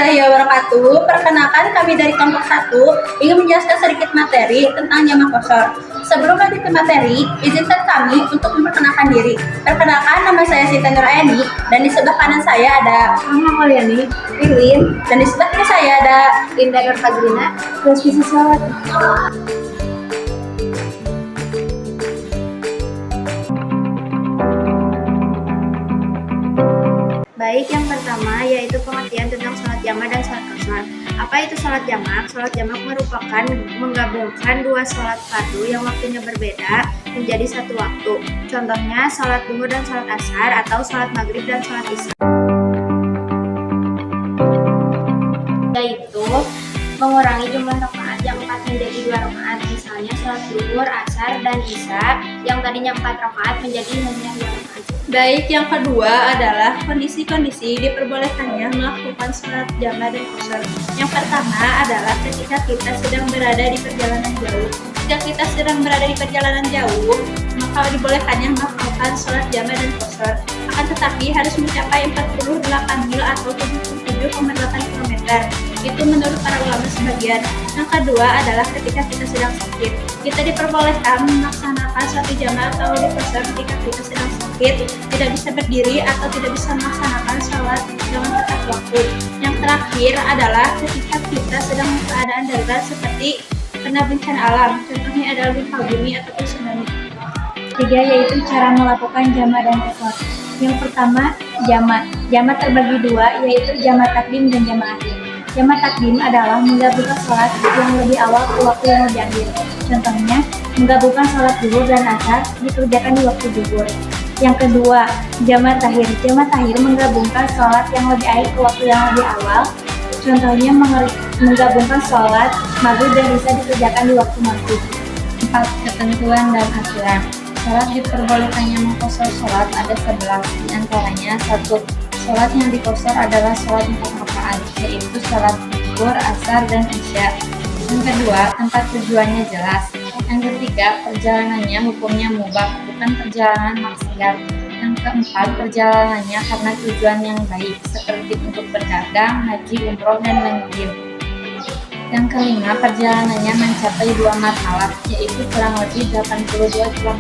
warahmatullahi wabarakatuh. Perkenalkan kami dari kelompok 1 ingin menjelaskan sedikit materi tentang jamak qasar. Sebelum lanjut ke materi, izinkan kami untuk memperkenalkan diri. Perkenalkan, nama saya Sita Nurayani dan di sebelah kanan saya ada Mama Kolyani, Lilin dan di sebelah kiri saya ada Indah Nur Fadrina, Rizky Siswawat. Baik, yang pertama yaitu pengertian tentang sholat jamak dan sholat qasar. Apa itu sholat jamak? Sholat jamak merupakan menggabungkan dua sholat fardu yang waktunya berbeda menjadi satu waktu. Contohnya sholat zuhur dan sholat asar atau sholat maghrib dan sholat isya. Yaitu mengurangi jumlah rakaat yang 4 menjadi 2 rakaat. Misalnya sholat zuhur, asar, dan isya yang tadinya 4 rakaat menjadi hanya 2 rakaat. Baik, yang kedua adalah kondisi-kondisi diperbolehkannya melakukan sholat jamak dan qasar. Yang pertama adalah ketika kita sedang berada di perjalanan jauh. Jika kita sedang berada di perjalanan jauh, maka dibolehkannya melakukan sholat jamak dan qasar. Akan tetapi harus mencapai 48 mil atau 77,8 km. Itu menurut para ulama sebagian. Yang kedua adalah ketika kita sedang sakit. Kita diperbolehkan melaksanakan sholat jamak atau qasar ketika kita sedang sakit, tidak bisa berdiri atau tidak bisa melaksanakan sholat dengan tepat waktu. Yang terakhir adalah ketika kita sedang keadaan darurat seperti kena bencana alam, contohnya adalah gempa bumi ataupun tsunami. Tiga yaitu cara melakukan jamak dan qasar. Yang pertama, jamak. Jamak terbagi dua, yaitu jamak takdim dan jamak akhir. Jamak takdim adalah menggabungkan sholat yang lebih awal ke waktu yang lebih akhir. Contohnya, menggabungkan sholat zuhur dan asar dikerjakan di waktu zuhur. Yang kedua, jamak takhir. Jamak takhir menggabungkan sholat yang lebih akhir ke waktu yang lebih awal. Contohnya, menggabungkan sholat maghrib dan isya dikerjakan di waktu maghrib. 4. Ketentuan dan aturan. Sholat diperbolehkannya mengqasar sholat ada 11, di antaranya 1. Sholat yang diqasar adalah sholat 4 rakaat, yaitu sholat zuhur, asar, dan isya. Yang kedua, tempat tujuannya jelas. Yang ketiga, perjalanannya hukumnya mubah, bukan perjalanan maksiat. Yang keempat, perjalanannya karena tujuan yang baik, seperti untuk berdagang, haji, umroh, dan menginjil. Yang kelima, perjalanannya mencapai 2 marhalah, yaitu kurang lebih 82 km.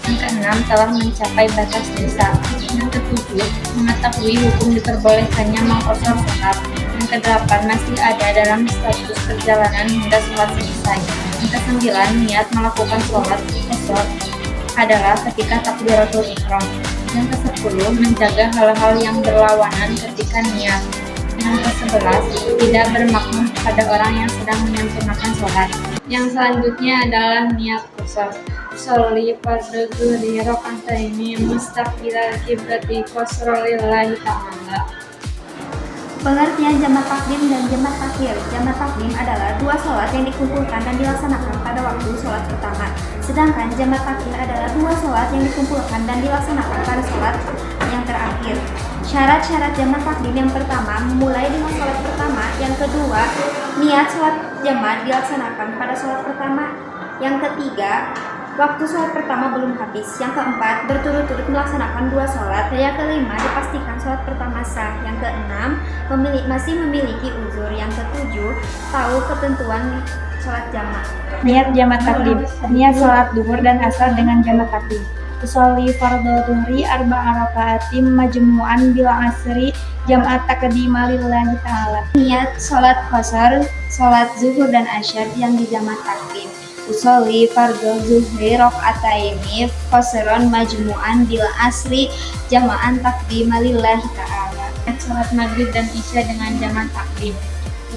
Yang keenam, telah mencapai batas desa. Yang ketujuh, mengetahui hukum diperbolehkannya mengqasar sholat. Yang kedelapan, masih ada dalam status perjalanan hingga sholat selesai. Yang kesembilan, niat melakukan sholat qasar adalah ketika takbiratul ihram. Yang kesepuluh, menjaga hal-hal yang berlawanan ketika niat. Yang ke-11, tidak bermakmum pada orang yang sedang menyempurnakan sholat. Yang selanjutnya adalah niat qasar. Sholli fardhu zuhri raka'ataini mustaqbilal qiblati qasran lillahi ta'ala. Pengertian jamak takdim dan jamak takhir. Jamak takdim adalah dua sholat yang dikumpulkan dan dilaksanakan pada waktu sholat pertama. Sedangkan jamak takhir adalah dua sholat yang dikumpulkan dan dilaksanakan pada sholat yang terakhir. Syarat-syarat jamak takdim yang pertama, memulai dengan sholat pertama. Yang kedua, niat sholat jamak dilaksanakan pada sholat pertama. Yang ketiga, waktu sholat pertama belum habis. Yang keempat, berturut-turut melaksanakan dua sholat. Dan yang kelima, dipastikan sholat pertama sah. Yang keenam, masih memiliki uzur. Yang ketujuh, tahu ketentuan sholat jamak. Niat jamak takdim. Niat sholat zuhur dan asar dengan jamak takdim. Sholli fardhu zuhri arba'a raka'atin majmu'an bil asri jam'at taqdima lillahi ta'ala. Niat sholat qasar, sholat zuhur dan asar yang dijamak takdim. Sholli fardhu zuhri raka'ataini qasran majmu'an bil asri jama'an taqdima lillahi ta'ala. Sholat maghrib dan isya dengan jamak takdim.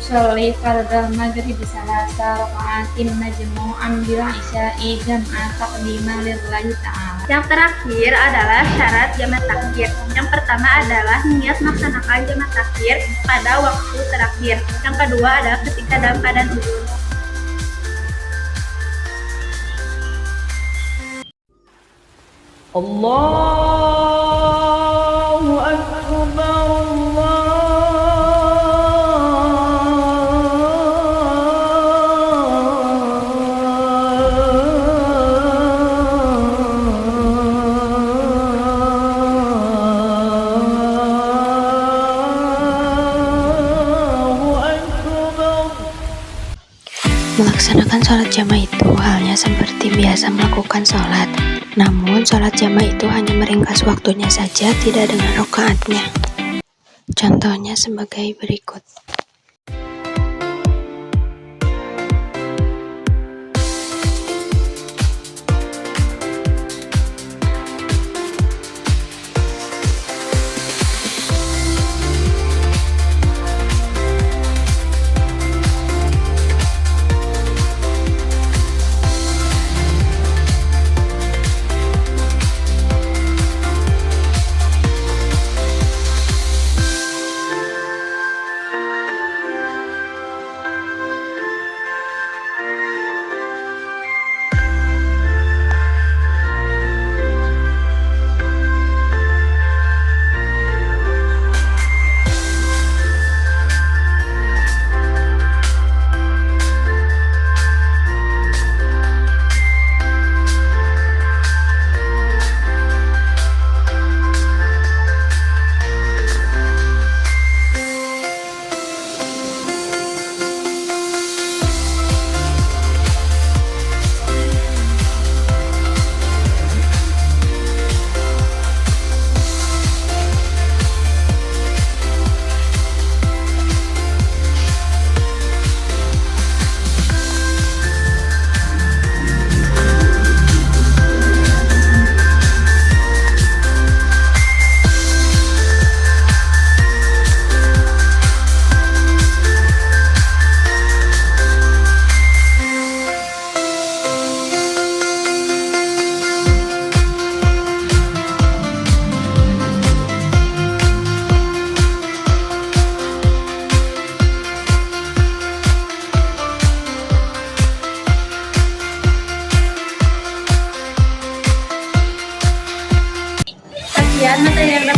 Sholli fardhu maghrib salasa raka'atin majmu'an bil isya'i jama'an taqdima lillahi ta'ala. Yang terakhir adalah syarat jamak takhir. Yang pertama adalah niat melaksanakan jamak takhir pada waktu terakhir. Yang kedua adalah ketika dalam keadaan uzur. Allahu Akbar. Melaksanakan sholat jamaah itu halnya seperti biasa melakukan sholat. Namun, sholat jamaah itu hanya meringkas waktunya saja, tidak dengan rakaatnya. Contohnya sebagai berikut. Sekian materi yang dapat